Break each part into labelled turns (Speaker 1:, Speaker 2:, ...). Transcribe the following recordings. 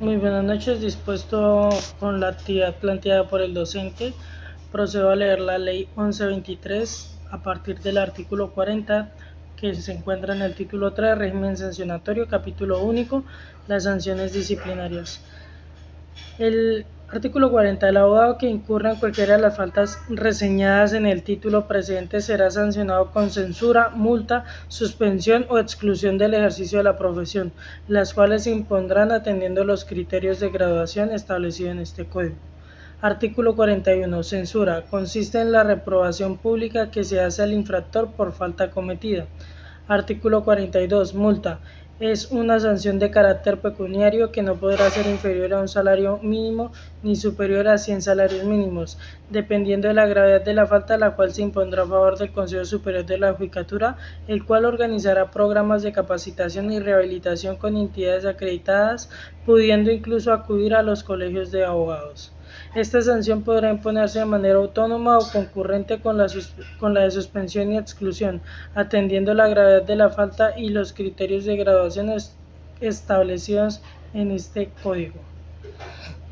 Speaker 1: Muy buenas noches, dispuesto con la actividad planteada por el docente, procedo a leer la ley 1123 a partir del artículo 40 que se encuentra en el título 3, régimen sancionatorio, capítulo único, las sanciones disciplinarias. El artículo 40. El abogado que incurra en cualquiera de las faltas reseñadas en el título precedente será sancionado con censura, multa, suspensión o exclusión del ejercicio de la profesión, las cuales se impondrán atendiendo los criterios de graduación establecidos en este código. Artículo 41. Censura. Consiste en la reprobación pública que se hace al infractor por falta cometida. Artículo 42. Multa. Es una sanción de carácter pecuniario que no podrá ser inferior a un salario mínimo ni superior a 100 salarios mínimos, dependiendo de la gravedad de la falta, la cual se impondrá a favor del Consejo Superior de la Judicatura, el cual organizará programas de capacitación y rehabilitación con entidades acreditadas, pudiendo incluso acudir a los colegios de abogados. Esta sanción podrá imponerse de manera autónoma o concurrente con la de suspensión y exclusión, atendiendo la gravedad de la falta y los criterios de graduación establecidos en este código.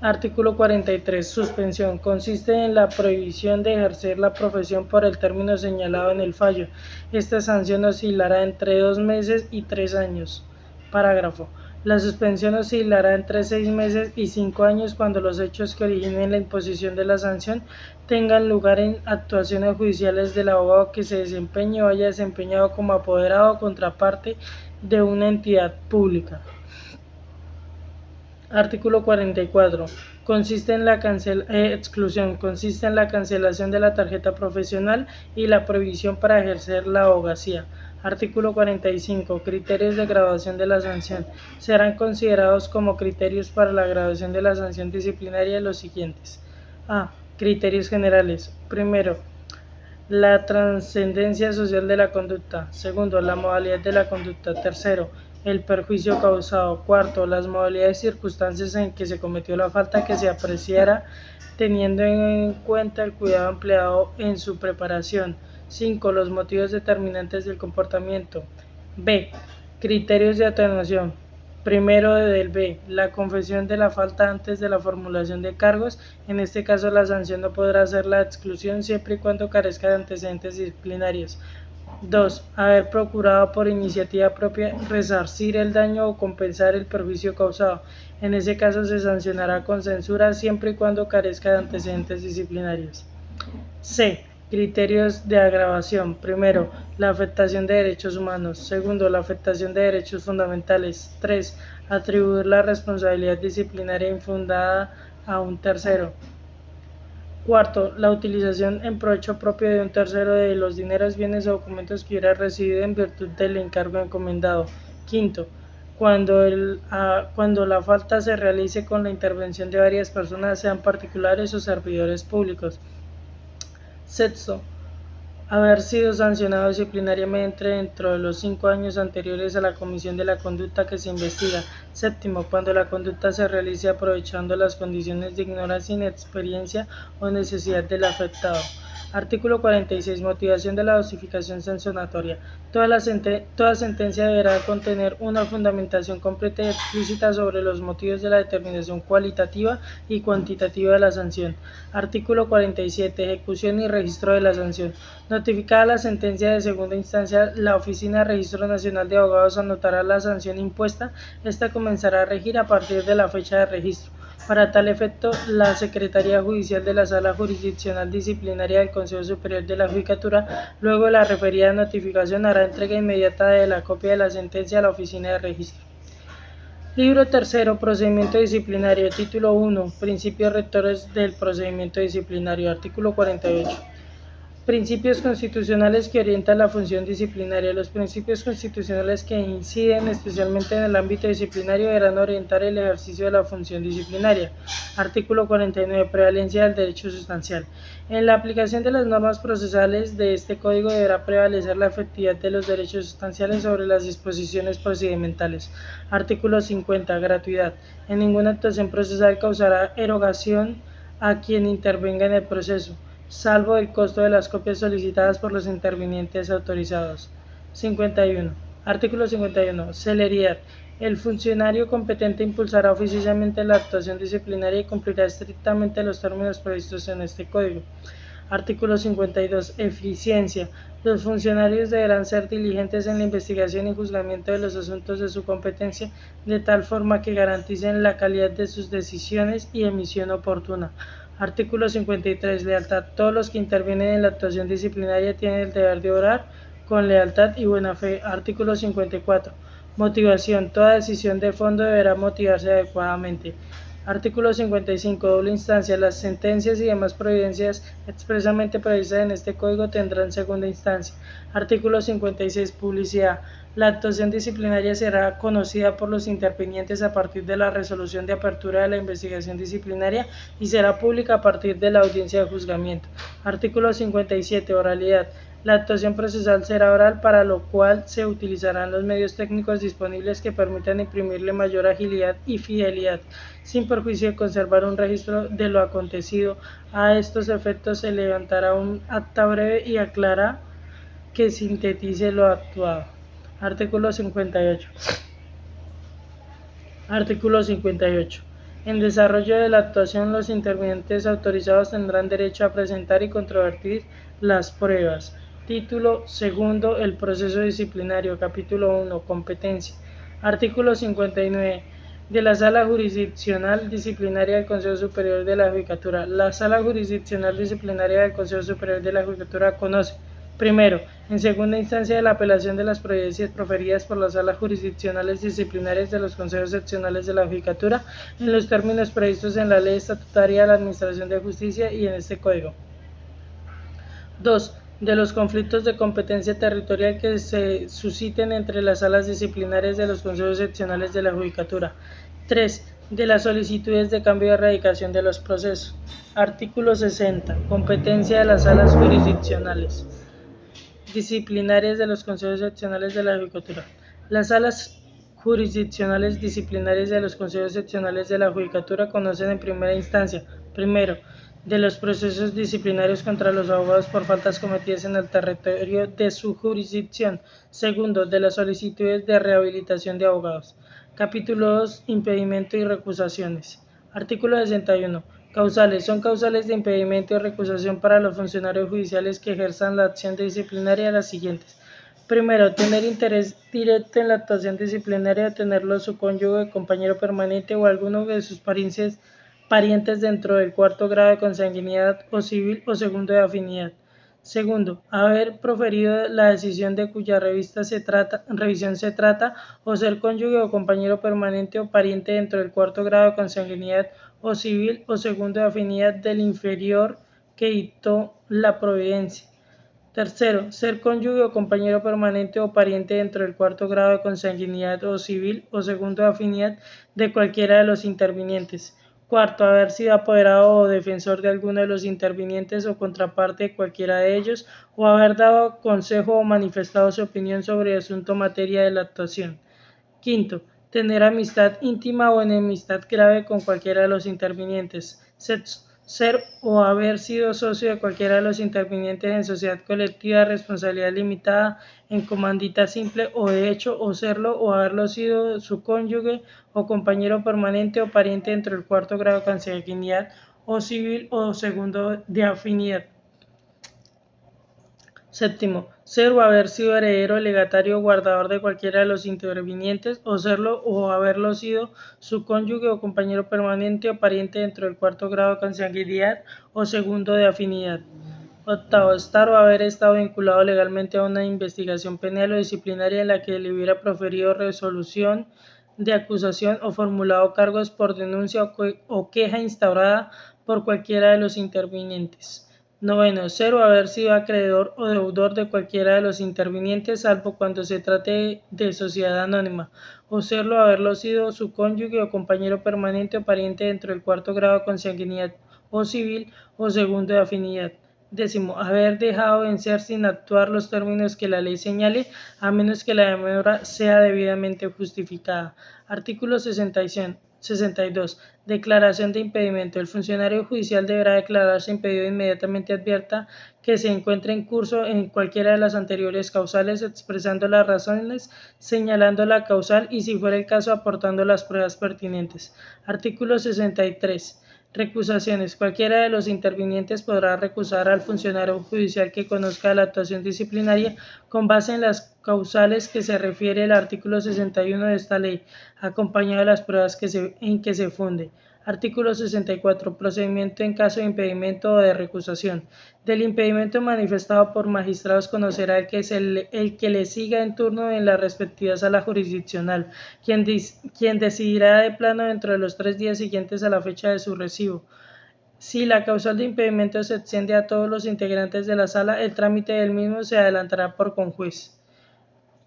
Speaker 1: Artículo 43. Suspensión. Consiste en la prohibición de ejercer la profesión por el término señalado en el fallo. Esta sanción oscilará entre 2 meses y 3 años. Parágrafo. La suspensión oscilará entre 6 meses y 5 años cuando los hechos que originen la imposición de la sanción tengan lugar en actuaciones judiciales del abogado que se desempeñe o haya desempeñado como apoderado o contraparte de una entidad pública. Artículo 44. Consiste en la exclusión. Consiste en la cancelación de la tarjeta profesional y la prohibición para ejercer la abogacía. Artículo 45. Criterios de graduación de la sanción. Serán considerados como criterios para la graduación de la sanción disciplinaria los siguientes. A. Criterios generales. Primero, la trascendencia social de la conducta. Segundo, la modalidad de la conducta. Tercero, el perjuicio causado. Cuarto, las modalidades y circunstancias en que se cometió la falta que se apreciara teniendo en cuenta el cuidado empleado en su preparación. 5. Los motivos determinantes del comportamiento. B. Criterios de atenuación. Primero del B. La confesión de la falta antes de la formulación de cargos. En este caso la sanción no podrá ser la exclusión siempre y cuando carezca de antecedentes disciplinarios. 2. Haber procurado por iniciativa propia resarcir el daño o compensar el perjuicio causado. En ese caso se sancionará con censura siempre y cuando carezca de antecedentes disciplinarios. C. Criterios de agravación. Primero, la afectación de derechos humanos. Segundo, la afectación de derechos fundamentales. 3. Atribuir la responsabilidad disciplinaria infundada a un tercero. Cuarto, la utilización en provecho propio de un tercero de los dineros, bienes o documentos que hubiera recibido en virtud del encargo encomendado. Quinto, cuando la falta se realice con la intervención de varias personas, sean particulares o servidores públicos. Sexto, haber sido sancionado disciplinariamente dentro de los 5 años anteriores a la comisión de la conducta que se investiga. Séptimo, cuando la conducta se realice aprovechando las condiciones de ignorancia, inexperiencia o necesidad del afectado. Artículo 46. Motivación de la dosificación sancionatoria. Toda sentencia deberá contener una fundamentación completa y explícita sobre los motivos de la determinación cualitativa y cuantitativa de la sanción. Artículo 47. Ejecución y registro de la sanción. Notificada la sentencia de segunda instancia, la Oficina de Registro Nacional de Abogados anotará la sanción impuesta. Esta comenzará a regir a partir de la fecha de registro. Para tal efecto, la Secretaría Judicial de la Sala Jurisdiccional Disciplinaria del Consejo Superior de la Judicatura, luego de la referida notificación, hará entrega inmediata de la copia de la sentencia a la Oficina de Registro. Libro tercero. Procedimiento disciplinario. Título 1. Principios rectores del procedimiento disciplinario. Artículo 48. Principios constitucionales que orientan la función disciplinaria. Los principios constitucionales que inciden especialmente en el ámbito disciplinario deberán orientar el ejercicio de la función disciplinaria. Artículo 49. Prevalencia del derecho sustancial. En la aplicación de las normas procesales de este código deberá prevalecer la efectividad de los derechos sustanciales sobre las disposiciones procedimentales. Artículo 50. Gratuidad. En ninguna actuación procesal causará erogación a quien intervenga en el proceso, salvo el costo de las copias solicitadas por los intervinientes autorizados. 51. Artículo 51. Celeridad. El funcionario competente impulsará oficiosamente la actuación disciplinaria y cumplirá estrictamente los términos previstos en este código. Artículo 52. Eficiencia. Los funcionarios deberán ser diligentes en la investigación y juzgamiento de los asuntos de su competencia, de tal forma que garanticen la calidad de sus decisiones y emisión oportuna. Artículo 53. Lealtad. Todos los que intervienen en la actuación disciplinaria tienen el deber de obrar con lealtad y buena fe. Artículo 54. Motivación. Toda decisión de fondo deberá motivarse adecuadamente. Artículo 55. Doble instancia. Las sentencias y demás providencias expresamente previstas en este código tendrán segunda instancia. Artículo 56. Publicidad. La actuación disciplinaria será conocida por los intervinientes a partir de la resolución de apertura de la investigación disciplinaria y será pública a partir de la audiencia de juzgamiento. Artículo 57. Oralidad. La actuación procesal será oral, para lo cual se utilizarán los medios técnicos disponibles que permitan imprimirle mayor agilidad y fidelidad, sin perjuicio de conservar un registro de lo acontecido. A estos efectos se levantará un acta breve y aclara que sintetice lo actuado. Artículo 58. Artículo 58. En desarrollo de la actuación, los intervinientes autorizados tendrán derecho a presentar y controvertir las pruebas. Título segundo. El proceso disciplinario. Capítulo 1. Competencia. Artículo 59. De la Sala Jurisdiccional Disciplinaria del Consejo Superior de la Judicatura. La Sala Jurisdiccional Disciplinaria del Consejo Superior de la Judicatura conoce: primero, en segunda instancia, de la apelación de las providencias proferidas por las salas jurisdiccionales disciplinarias de los consejos seccionales de la Judicatura en los términos previstos en la Ley Estatutaria de la Administración de Justicia y en este Código. 2. De los conflictos de competencia territorial que se susciten entre las salas disciplinarias de los consejos seccionales de la Judicatura. 3. De las solicitudes de cambio de erradicación de los procesos. Artículo 60. Competencia de las salas jurisdiccionales disciplinarias de los consejos seccionales de la Judicatura. Las salas jurisdiccionales disciplinarias de los consejos seccionales de la Judicatura conocen en primera instancia: primero, de los procesos disciplinarios contra los abogados por faltas cometidas en el territorio de su jurisdicción. Segundo, de las solicitudes de rehabilitación de abogados. Capítulo 2. Impedimento y recusaciones. Artículo 61. Causales. Son causales de impedimento y recusación para los funcionarios judiciales que ejerzan la acción disciplinaria las siguientes: primero, tener interés directo en la actuación disciplinaria, tenerlo su cónyuge, compañero permanente o alguno de sus parientes dentro del cuarto grado de consanguinidad o civil o segundo de afinidad. Segundo, haber proferido la decisión de cuya revisión se trata o ser cónyuge o compañero permanente o pariente dentro del cuarto grado de consanguinidad o civil o segundo de afinidad del inferior que dictó la providencia. Tercero, ser cónyuge o compañero permanente o pariente dentro del cuarto grado de consanguinidad o civil o segundo de afinidad de cualquiera de los intervinientes. Cuarto, haber sido apoderado o defensor de alguno de los intervinientes o contraparte de cualquiera de ellos, o haber dado consejo o manifestado su opinión sobre asunto materia de la actuación. Quinto, tener amistad íntima o enemistad grave con cualquiera de los intervinientes. Sexto, ser o haber sido socio de cualquiera de los intervinientes en sociedad colectiva de responsabilidad limitada, en comandita simple o de hecho, o serlo o haberlo sido su cónyuge o compañero permanente o pariente dentro del cuarto grado de consanguinidad o civil o segundo de afinidad. Séptimo, ser o haber sido heredero, legatario o guardador de cualquiera de los intervinientes, o serlo o haberlo sido su cónyuge o compañero permanente o pariente dentro del cuarto grado de consanguinidad o segundo de afinidad. Octavo, estar o haber estado vinculado legalmente a una investigación penal o disciplinaria en la que le hubiera proferido resolución de acusación o formulado cargos por denuncia o queja instaurada por cualquiera de los intervinientes. Noveno, ser o haber sido acreedor o deudor de cualquiera de los intervinientes, salvo cuando se trate de sociedad anónima, o serlo o haberlo sido su cónyuge o compañero permanente o pariente dentro del cuarto grado de consanguinidad o civil o segundo de afinidad. Décimo, haber dejado vencer sin actuar los términos que la ley señale, a menos que la demora sea debidamente justificada. Artículo 66. 62. Declaración de impedimento. El funcionario judicial deberá declararse impedido inmediatamente advierta que se encuentre en curso en cualquiera de las anteriores causales, expresando las razones, señalando la causal y, si fuera el caso, aportando las pruebas pertinentes. Artículo 63. Recusaciones. Cualquiera de los intervinientes podrá recusar al funcionario judicial que conozca la actuación disciplinaria con base en las causales que se refiere el artículo 61 de esta ley, acompañado de las pruebas en que se funde. Artículo 64. Procedimiento en caso de impedimento o de recusación. Del impedimento manifestado por magistrados conocerá el que le siga en turno en la respectiva sala jurisdiccional, quien decidirá de plano dentro de los 3 días siguientes a la fecha de su recibo. Si la causal de impedimento se extiende a todos los integrantes de la sala, el trámite del mismo se adelantará por conjuez.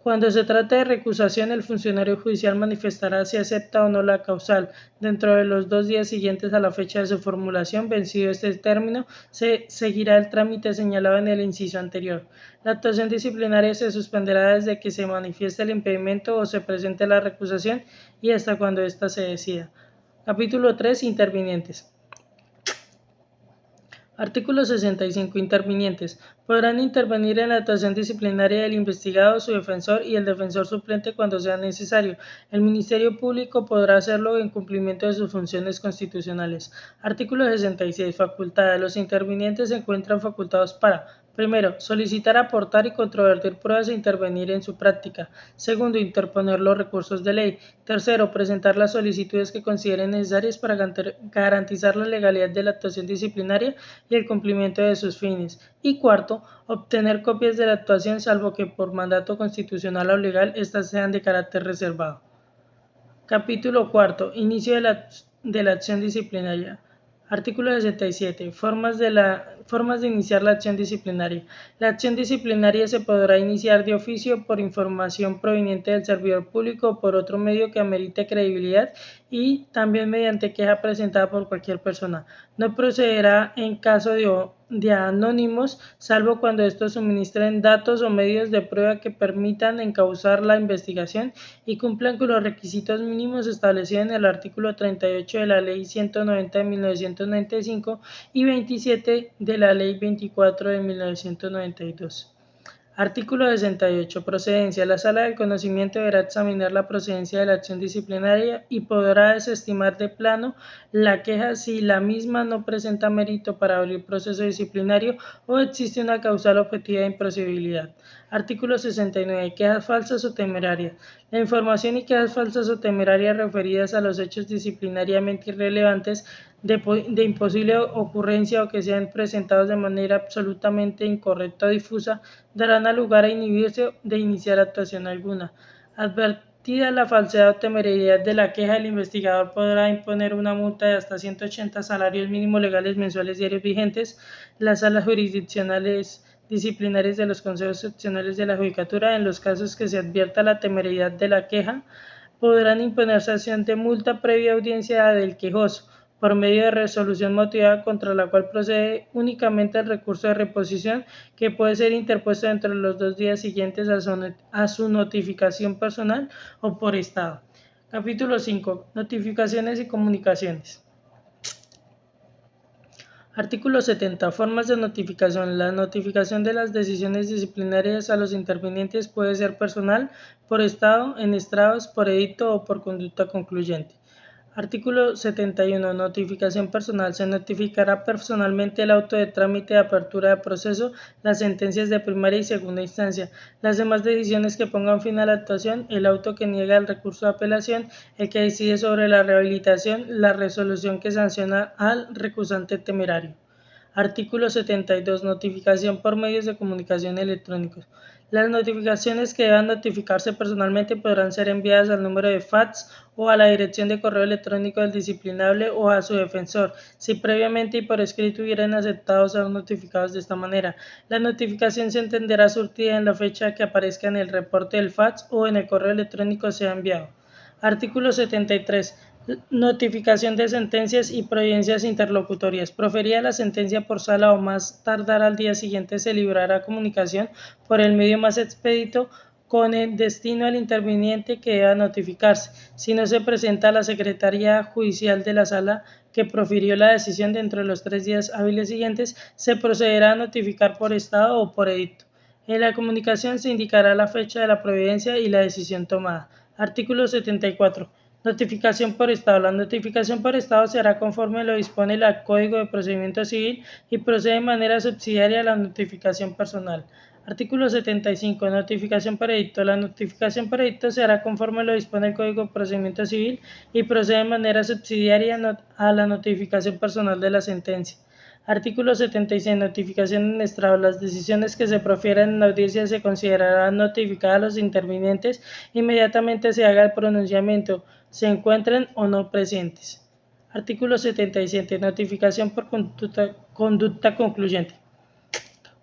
Speaker 1: Cuando se trate de recusación, el funcionario judicial manifestará si acepta o no la causal. Dentro de los 2 días siguientes a la fecha de su formulación, vencido este término, se seguirá el trámite señalado en el inciso anterior. La actuación disciplinaria se suspenderá desde que se manifieste el impedimento o se presente la recusación y hasta cuando ésta se decida. Capítulo 3. Intervinientes. Artículo 65. Intervinientes. Podrán intervenir en la actuación disciplinaria del investigado, su defensor y el defensor suplente cuando sea necesario. El Ministerio Público podrá hacerlo en cumplimiento de sus funciones constitucionales. Artículo 66. Facultades. Los intervinientes se encuentran facultados para: primero, solicitar, aportar y controvertir pruebas e intervenir en su práctica. Segundo, interponer los recursos de ley. Tercero, presentar las solicitudes que consideren necesarias para garantizar la legalidad de la actuación disciplinaria y el cumplimiento de sus fines. Y cuarto, obtener copias de la actuación, salvo que por mandato constitucional o legal éstas sean de carácter reservado. Capítulo 4. Inicio de la acción disciplinaria. Artículo 67. Formas de iniciar la acción disciplinaria. La acción disciplinaria se podrá iniciar de oficio, por información proveniente del servidor público o por otro medio que amerite credibilidad, y también mediante queja presentada por cualquier persona. No procederá en caso de anónimos, salvo cuando estos suministren datos o medios de prueba que permitan encauzar la investigación y cumplan con los requisitos mínimos establecidos en el artículo 38 de la Ley 190 de 1995 y 27 de la Ley 24 de 1992. Artículo 68. Procedencia. La Sala del Conocimiento deberá examinar la procedencia de la acción disciplinaria y podrá desestimar de plano la queja si la misma no presenta mérito para abrir proceso disciplinario o existe una causal objetiva de improcedibilidad. Artículo 69. Quejas falsas o temerarias. La información y quejas falsas o temerarias referidas a los hechos disciplinariamente irrelevantes, de imposible ocurrencia o que sean presentados de manera absolutamente incorrecta o difusa, darán lugar a inhibirse de iniciar actuación alguna. Advertida la falsedad o temerariedad de la queja, el investigador podrá imponer una multa de hasta 180 salarios mínimos legales mensuales diarios vigentes. Las salas jurisdiccionales disciplinarias de los consejos seccionales de la Judicatura, en los casos que se advierta la temerariedad de la queja, podrán imponer sanción de multa previa audiencia del quejoso, por medio de resolución motivada contra la cual procede únicamente el recurso de reposición, que puede ser interpuesto dentro de los 2 días siguientes a su notificación personal o por estado. Capítulo 5. Notificaciones y comunicaciones. Artículo 70. Formas de notificación. La notificación de las decisiones disciplinarias a los intervinientes puede ser personal, por estado, en estrados, por edicto o por conducta concluyente. Artículo 71. Notificación personal. Se notificará personalmente el auto de trámite de apertura de proceso, las sentencias de primaria y segunda instancia, las demás decisiones que pongan fin a la actuación, el auto que niega el recurso de apelación, el que decide sobre la rehabilitación, la resolución que sanciona al recusante temerario. Artículo 72. Notificación por medios de comunicación electrónicos. Las notificaciones que deban notificarse personalmente podrán ser enviadas al número de fax o a la dirección de correo electrónico del disciplinable o a su defensor, si previamente y por escrito hubieran aceptado ser notificados de esta manera. La notificación se entenderá surtida en la fecha que aparezca en el reporte del fax o en el correo electrónico sea enviado. Artículo 73. Notificación de sentencias y providencias interlocutorias. Proferida la sentencia por sala o más tardar al día siguiente, se librará comunicación por el medio más expedito con el destino al interviniente que deba notificarse. Si no se presenta a la Secretaría Judicial de la Sala que profirió la decisión dentro de los 3 días hábiles siguientes, se procederá a notificar por estado o por edicto. En la comunicación se indicará la fecha de la providencia y la decisión tomada. Artículo 74. Notificación por estado. La notificación por estado se hará conforme lo dispone el Código de Procedimiento Civil y procede de manera subsidiaria a la notificación personal. Artículo 75. Notificación por edicto. La notificación por edicto se hará conforme lo dispone el Código de Procedimiento Civil y procede de manera subsidiaria a la notificación personal de la sentencia. Artículo 76. Notificación en estrado. Las decisiones que se profieran en audiencia se considerarán notificadas a los intervinientes inmediatamente se haga el pronunciamiento, se encuentren o no presentes. Artículo 77. Notificación por conducta concluyente.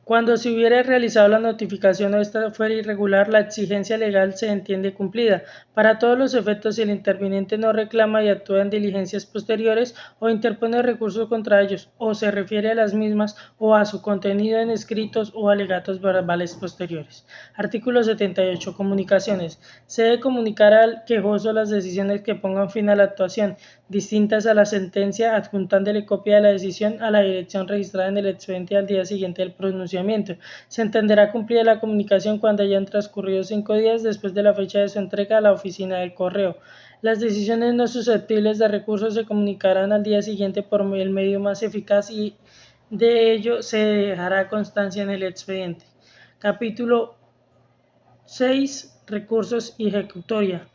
Speaker 1: Cuando se hubiere realizado la notificación o esta fuera irregular, la exigencia legal se entiende cumplida. Para todos los efectos, si el interviniente no reclama y actúa en diligencias posteriores o interpone recurso contra ellos, o se refiere a las mismas o a su contenido en escritos o alegatos verbales posteriores. Artículo 78. Comunicaciones. Se debe comunicar al quejoso las decisiones que pongan fin a la actuación, distintas a la sentencia, adjuntándole copia de la decisión a la dirección registrada en el expediente al día siguiente del pronunciamiento. Se entenderá cumplida la comunicación cuando hayan transcurrido 5 días después de la fecha de su entrega a la oficina del correo. Las decisiones no susceptibles de recurso se comunicarán al día siguiente por el medio más eficaz y de ello se dejará constancia en el expediente. Capítulo 6. Recursos y ejecutoria.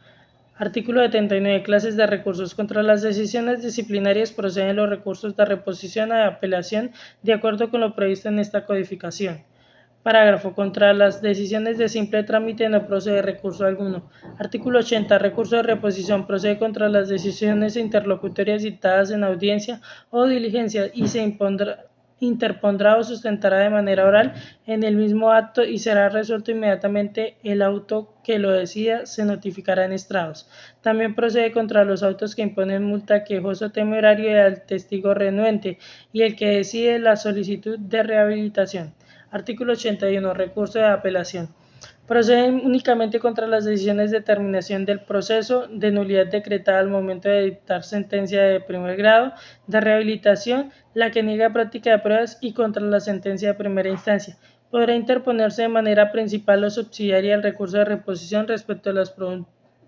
Speaker 1: Artículo 79. Clases de recursos. Contra las decisiones disciplinarias proceden los recursos de reposición a apelación de acuerdo con lo previsto en esta codificación. Parágrafo. Contra las decisiones de simple trámite no procede recurso alguno. Artículo 80. Recurso de reposición. Procede contra las decisiones interlocutorias dictadas en audiencia o diligencia y se interpondrá o sustentará de manera oral en el mismo acto y será resuelto inmediatamente el auto que lo decida se notificará en estrados. También procede contra los autos que imponen multa al quejoso temerario y al testigo renuente y el que decide la solicitud de rehabilitación. Artículo 81. Recurso de apelación. Proceden únicamente contra las decisiones de terminación del proceso, de nulidad decretada al momento de dictar sentencia de primer grado, de rehabilitación, la que niega práctica de pruebas y contra la sentencia de primera instancia. Podrá interponerse de manera principal o subsidiaria el recurso de reposición respecto a las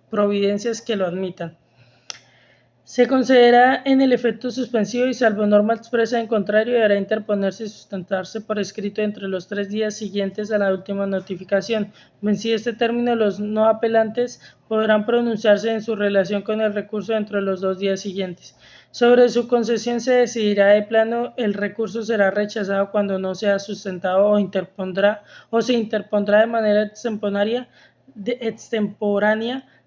Speaker 1: providencias que lo admitan. Se concederá en el efecto suspensivo y salvo norma expresa en contrario deberá interponerse y sustentarse por escrito entre los 3 días siguientes a la última notificación. Vencido este término, los no apelantes podrán pronunciarse en su relación con el recurso dentro de los 2 días siguientes. Sobre su concesión se decidirá de plano, el recurso será rechazado cuando no sea sustentado o se interpondrá de manera extemporánea,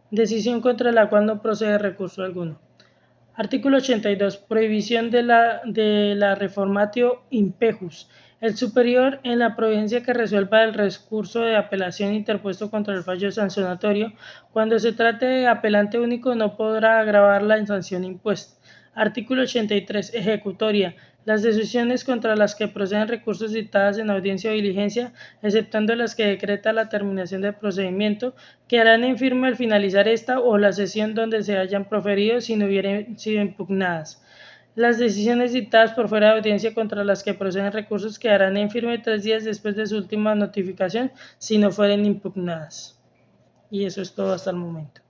Speaker 1: decisión contra la cual no procede recurso alguno. Artículo 82. Prohibición de la reformatio impejus. El superior, en la providencia que resuelva el recurso de apelación interpuesto contra el fallo sancionatorio, cuando se trate de apelante único, no podrá agravar la sanción impuesta. Artículo 83. Ejecutoria. Las decisiones contra las que proceden recursos dictadas en audiencia o diligencia, exceptuando las que decreta la terminación del procedimiento, quedarán en firme al finalizar esta o la sesión donde se hayan proferido si no hubieran sido impugnadas. Las decisiones dictadas por fuera de audiencia contra las que proceden recursos quedarán en firme 3 días después de su última notificación si no fueren impugnadas. Y eso es todo hasta el momento.